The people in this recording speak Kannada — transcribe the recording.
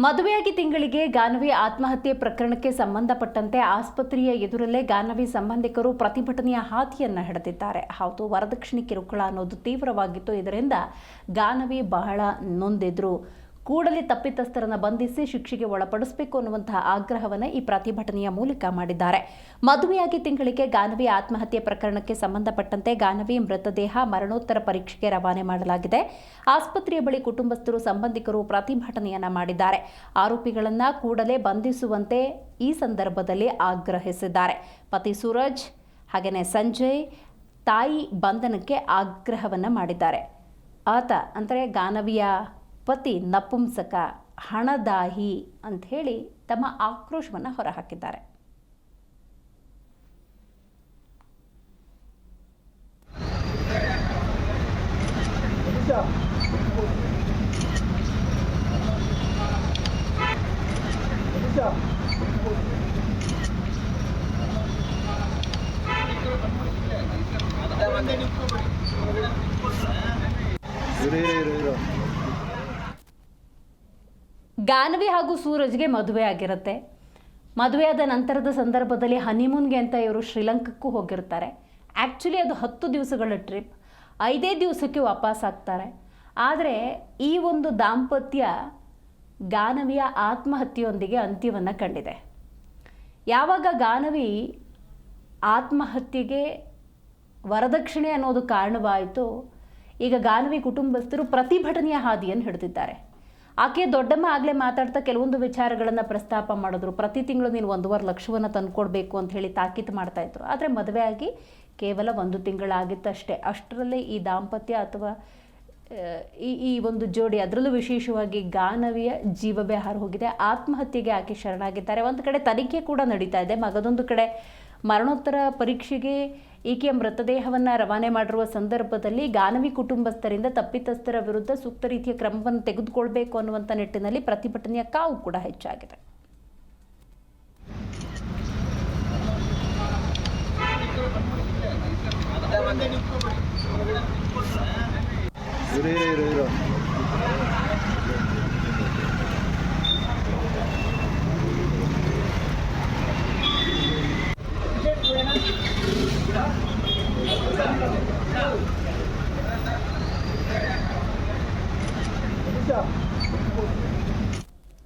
ಮದುವೆಯಾಗಿ ತಿಂಗಳಿಗೆ ಗಾನವಿ ಆತ್ಮಹತ್ಯೆ ಪ್ರಕರಣಕ್ಕೆ ಸಂಬಂಧಪಟ್ಟಂತೆ ಆಸ್ಪತ್ರೆಯ ಎದುರಲ್ಲೇ ಗಾನವಿ ಸಂಬಂಧಿಕರು ಪ್ರತಿಭಟನೆಯ ಹಾದಿಯನ್ನು ಹಿಡಿದಿದ್ದಾರೆ. ಹೌದು, ವರದಕ್ಷಿಣೆ ಕಿರುಕುಳ ಅನ್ನೋದು ತೀವ್ರವಾಗಿತ್ತು. ಇದರಿಂದ ಗಾನವಿ ಬಹಳ ನೊಂದಿದ್ರು. ಕೂಡಲೇ ತಪ್ಪಿತಸ್ಥರನ್ನು ಬಂಧಿಸಿ ಶಿಕ್ಷೆಗೆ ಒಳಪಡಿಸಬೇಕು ಅನ್ನುವಂತಹ ಆಗ್ರಹವನ್ನು ಈ ಪ್ರತಿಭಟನೆಯ ಮೂಲಕ ಮಾಡಿದ್ದಾರೆ. ಮದುವೆಯಾಗಿ ತಿಂಗಳಿಗೆ ಗಾನವಿ ಆತ್ಮಹತ್ಯೆ ಪ್ರಕರಣಕ್ಕೆ ಸಂಬಂಧಪಟ್ಟಂತೆ ಗಾನವಿ ಮೃತದೇಹ ಮರಣೋತ್ತರ ಪರೀಕ್ಷೆಗೆ ರವಾನೆ ಮಾಡಲಾಗಿದೆ. ಆಸ್ಪತ್ರೆಯ ಬಳಿ ಕುಟುಂಬಸ್ಥರು, ಸಂಬಂಧಿಕರು ಪ್ರತಿಭಟನೆಯನ್ನ ಮಾಡಿದ್ದಾರೆ. ಆರೋಪಿಗಳನ್ನು ಕೂಡಲೇ ಬಂಧಿಸುವಂತೆ ಈ ಸಂದರ್ಭದಲ್ಲಿ ಆಗ್ರಹಿಸಿದ್ದಾರೆ. ಪತಿ ಸೂರಜ್ ಹಾಗೆಯೇ ಸಂಜಯ್ ತಾಯಿ ಬಂಧನಕ್ಕೆ ಆಗ್ರಹವನ್ನು ಮಾಡಿದ್ದಾರೆ. ಆತ ಅಂದರೆ ಗಾನವಿಯ ಪತಿ ನಪುಂಸಕ, ಹಣದಾಹಿ ಅಂತ ಹೇಳಿ ತಮ್ಮ ಆಕ್ರೋಶವನ್ನು ಹೊರಹಾಕಿದ್ದಾರೆ. ಗಾನವಿ ಹಾಗೂ ಸೂರಜ್ಗೆ ಮದುವೆ ಆಗಿರುತ್ತೆ. ಮದುವೆಯಾದ ನಂತರದ ಸಂದರ್ಭದಲ್ಲಿ ಹನಿಮೂನ್ಗೆ ಅಂತ ಇವರು ಶ್ರೀಲಂಕಾಕ್ಕೂ ಹೋಗಿರ್ತಾರೆ. ಆ್ಯಕ್ಚುಲಿ ಅದು 10 ದಿವಸಗಳ ಟ್ರಿಪ್. 5 ದಿವಸಕ್ಕೆ ವಾಪಸ್ ಆಗ್ತಾರೆ. ಆದರೆ ಈ ಒಂದು ದಾಂಪತ್ಯ ಗಾನವಿಯ ಆತ್ಮಹತ್ಯೆಯೊಂದಿಗೆ ಅಂತ್ಯವನ್ನು ಕಂಡಿದೆ. ಯಾವಾಗ ಗಾನವಿ ಆತ್ಮಹತ್ಯೆಗೆ ವರದಕ್ಷಿಣೆ ಅನ್ನೋದು ಕಾರಣವಾಯಿತು, ಈಗ ಗಾನವಿ ಕುಟುಂಬಸ್ಥರು ಪ್ರತಿಭಟನೆಯ ಹಾದಿಯನ್ನು ಹಿಡಿದಿದ್ದಾರೆ. ಆಕೆ ದೊಡ್ಡಮ್ಮ ಆಗಲೇ ಮಾತಾಡ್ತಾ ಕೆಲವೊಂದು ವಿಚಾರಗಳನ್ನು ಪ್ರಸ್ತಾಪ ಮಾಡಿದ್ರು. ಪ್ರತಿ ತಿಂಗಳು ನೀನು 1.5 ಲಕ್ಷವನ್ನು ತಂದುಕೊಡ್ಬೇಕು ಅಂತ ಹೇಳಿ ತಾಕೀತು ಮಾಡ್ತಾ ಇದ್ರು. ಆದರೆ ಮದುವೆ ಆಗಿ ಕೇವಲ 1 ತಿಂಗಳಾಗಿತ್ತಷ್ಟೇ. ಅಷ್ಟರಲ್ಲೇ ಈ ದಾಂಪತ್ಯ ಅಥವಾ ಈ ಒಂದು ಜೋಡಿ, ಅದರಲ್ಲೂ ವಿಶೇಷವಾಗಿ ಗಾನವಿಯ ಜೀವವೇ ಹಾರು ಹೋಗಿದೆ. ಆತ್ಮಹತ್ಯೆಗೆ ಆಕೆ ಶರಣಾಗಿದ್ದಾರೆ. ಒಂದು ಕಡೆ ತನಿಖೆ ಕೂಡ ನಡೀತಾ ಇದೆ. ಮಗದೊಂದು ಕಡೆ ಮರಣೋತ್ತರ ಪರೀಕ್ಷೆಗೆ ಈಕೆಯ ಮೃತದೇಹವನ್ನು ರವಾನೆ ಮಾಡಿರುವ ಸಂದರ್ಭದಲ್ಲಿ ಗಾನವಿ ಕುಟುಂಬಸ್ಥರಿಂದ ತಪ್ಪಿತಸ್ಥರ ವಿರುದ್ಧ ಸೂಕ್ತ ರೀತಿಯ ಕ್ರಮವನ್ನು ತೆಗೆದುಕೊಳ್ಬೇಕು ಅನ್ನುವಂಥ ನಿಟ್ಟಿನಲ್ಲಿ ಪ್ರತಿಭಟನೆಯ ಕಾವು ಕೂಡ ಹೆಚ್ಚಾಗಿದೆ. ಇರೋ